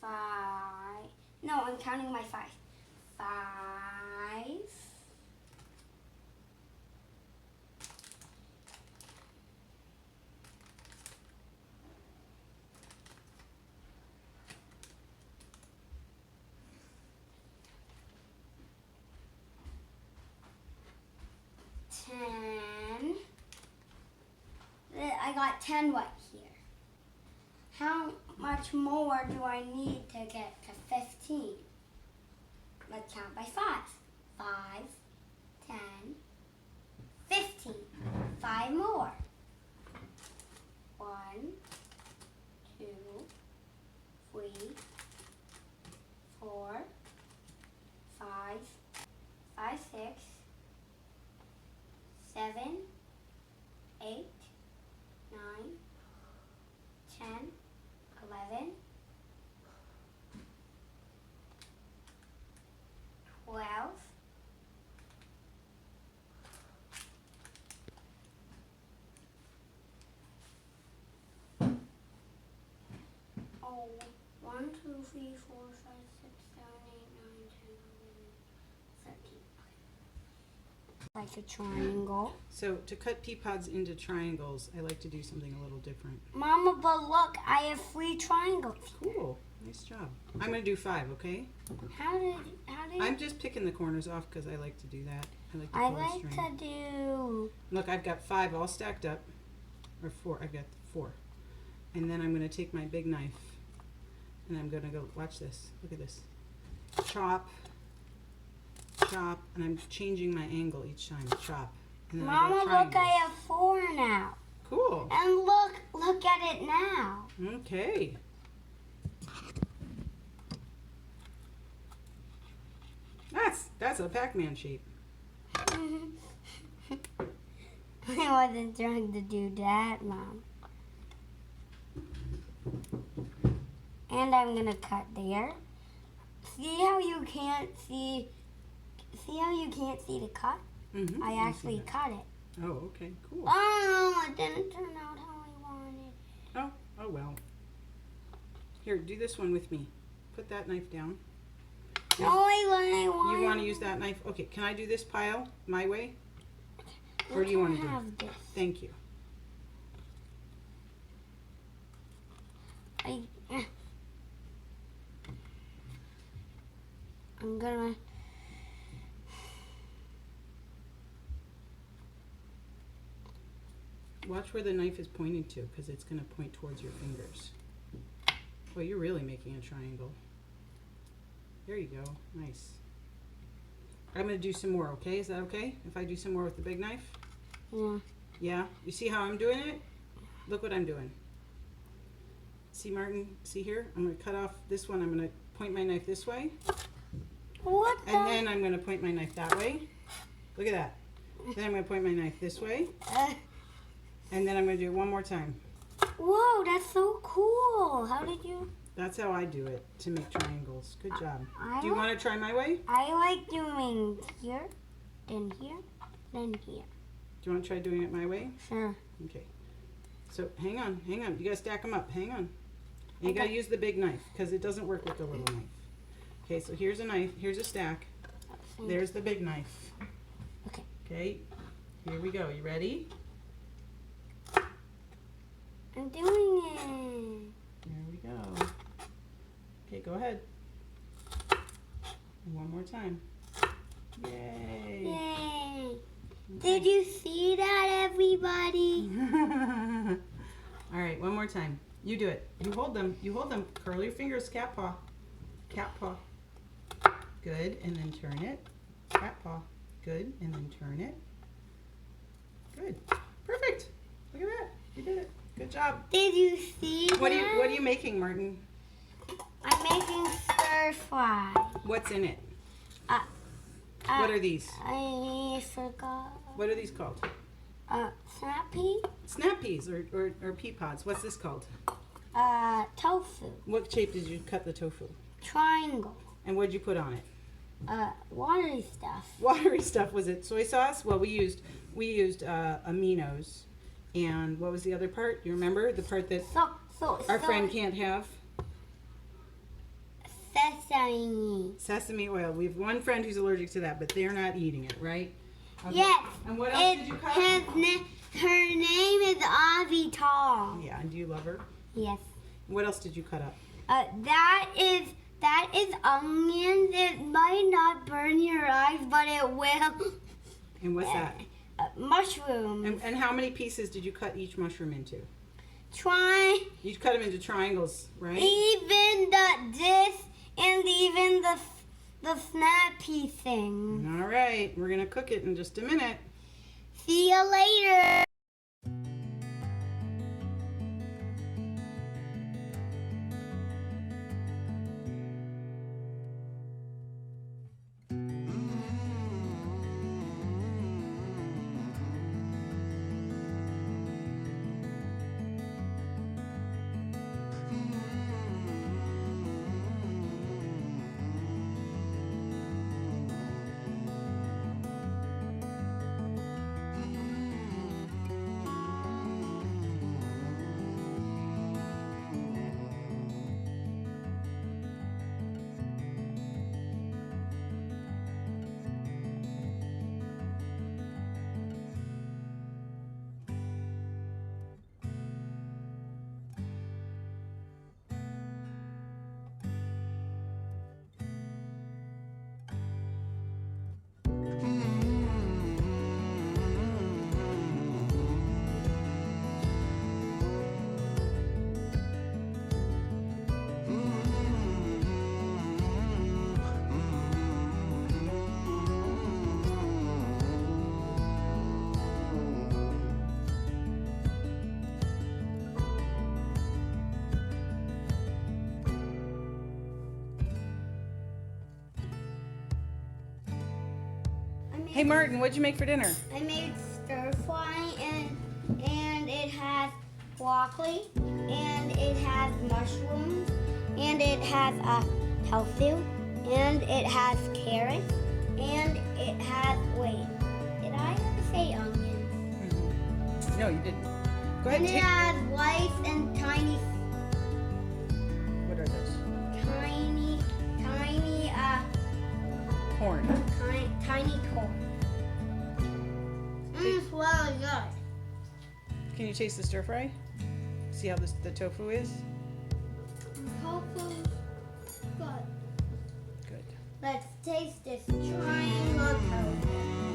5. No, I'm counting my 5. 5. 10. I got 10 right here. How much more do I need to get to 15? Let's count by 5. 5, 10, 15. 5 more. 1, 2, 3, 4, 5, 5, 6, 7, 8, 9, 10, 11, 12, 1, 2, 3, 4, 5, 6, 7, 8, 9, 10, 11, 13. Like a triangle. So to cut pea pods into triangles, I like to do something a little different. Mama, but look, I have 3 triangles. Cool. Nice job. I'm going to do 5, okay? How did I'm just picking the corners off because I like to do that. I like to do... Look, I've got 5 all stacked up. Or 4. I've got 4. And then I'm going to take my big knife and I'm going to go, watch this. Look at this. Chop. Chop. And I'm changing my angle each time. Chop. And then Mama, look, I have 4 now. Cool. And look at it now. Okay. That's a Pac-Man shape. I wasn't trying to do that, Mom. And I'm gonna cut there. See how you can't see? See how you can't see the cut? Mm-hmm. I actually cut it. Oh, okay, cool. Oh, it didn't turn out how I wanted. Oh well. Here, do this one with me. Put that knife down. No, I want. You want to use that knife? Okay, can I do this pile my way? Or do you want to do it? This. Thank you. I'm gonna. Watch where the knife is pointing to, because it's going to point towards your fingers. Well, you're really making a triangle. There you go. Nice. I'm going to do some more, okay? Is that okay? If I do some more with the big knife? Yeah. Yeah? You see how I'm doing it? Look what I'm doing. See, Martin? See here? I'm going to cut off this one. I'm going to point my knife this way. What? And then I'm going to point my knife that way. Look at that. Then I'm going to point my knife this way. And then I'm going to do it one more time. Whoa, that's so cool. How did you? That's how I do it, to make triangles. Good job. Do you want to try my way? I like doing here, then here, then here. Do you want to try doing it my way? Sure. Okay. So hang on. You got to stack them up. Hang on. And you got to use the big knife because it doesn't work with the little knife. Okay, so here's a knife. Here's a stack. There's the big knife. Okay. Okay, here we go. You ready? I'm doing it. There we go. Okay, go ahead. And one more time. Yay. Yay. Okay. Did you see that, everybody? All right, one more time. You do it. You hold them. Curl your fingers, cat paw. Cat paw. Good, and then turn it. Cat paw. Good, and then turn it. Good. Perfect. Look at that. You did it. Good job. Did you see that? What are you making, Martin? I'm making stir fry. What's in it? What are these? I forgot. What are these called? Snap pea? Snap peas or pea pods. What's this called? Tofu. What shape did you cut the tofu? Triangle. And what did you put on it? Watery stuff. Watery stuff. Was it soy sauce? Well, we used aminos. And what was the other part? You remember the part that our friend can't have? sesame. Sesame oil. We have one friend who's allergic to that, but they're not eating it, right? Okay. Yes. And what else did you cut? Her name is Ozzy Tall. Yeah, and do you love her? Yes. What else did you cut up? That is onions. It might not burn your eyes, but it will. And what's that? Mushrooms. And how many pieces did you cut each mushroom into? You cut them into triangles, right? Even this and even the snappy thing. All right, we're gonna cook it in just a minute. See you later. Hey Martin, what'd you make for dinner? I made stir fry and it has broccoli and it has mushrooms and it has tofu and it has carrots and it has did I ever say onions? Mm-hmm. No, you didn't. Go ahead And and it has rice and tiny. What are those? Tiny Corn. tiny corn. It's really good. Can you taste the stir fry? See how the tofu is? Tofu's good. Good. Let's taste this triangle tofu.